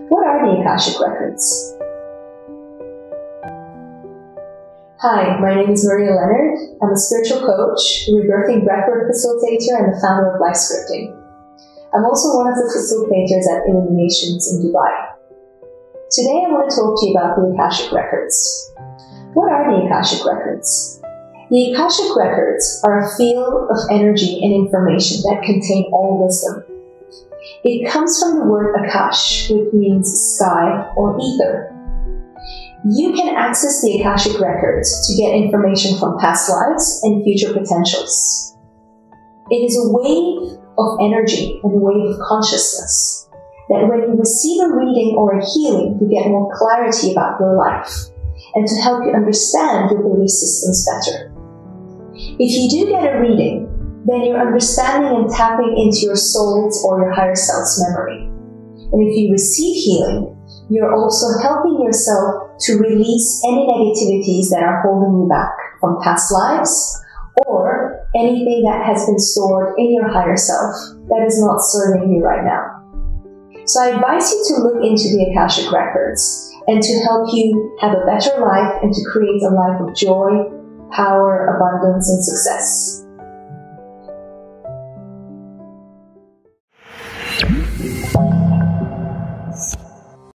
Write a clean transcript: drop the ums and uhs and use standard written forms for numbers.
What are the Akashic Records? Hi, my name is Maria Leonard. I'm a spiritual coach, rebirthing breathwork facilitator, and the founder of Life Scripting. I'm also one of the facilitators at Illuminations in Dubai. Today I want to talk to you about the Akashic Records. What are the Akashic Records? The Akashic Records are a field of energy and information that contain all wisdom. It comes from the word Akash, which means sky or ether. You can access the Akashic Records to get information from past lives and future potentials. It is a wave of energy and a wave of consciousness that when you receive a reading or a healing, you get more clarity about your life and to help you understand your belief systems better. If you do get a reading, then you're understanding and tapping into your soul's or your higher self's memory. And if you receive healing, you're also helping yourself to release any negativities that are holding you back from past lives or anything that has been stored in your higher self that is not serving you right now. So I advise you to look into the Akashic Records and to help you have a better life and to create a life of joy, power, abundance, and success.